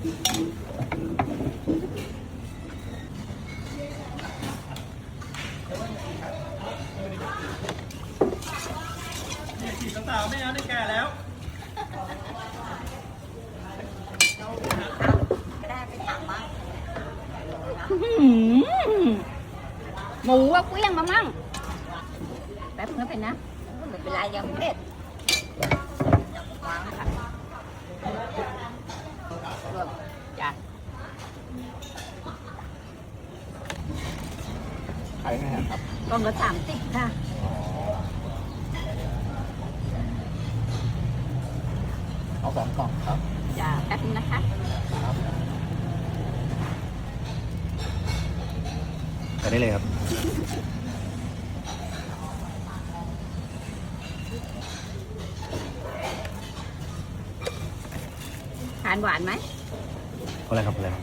จีบสาวไม่เอาได้แก่แล้วไม่ได้ไปถามมั้ง หมูว่าเกลี้ยงมามั่งแป๊บนึงนะเป็นนะ ไม่เป็นไรยังเผ็ดวางค่ะ รวมจ้ะ ขายไงครับ กล่องละ30ค่ะ เอา2 กล่องครับ จ้ะแป๊บนึงนะคะ ไปได้เลยครับ ทานหวานไหม อะไรครับอะไรครับ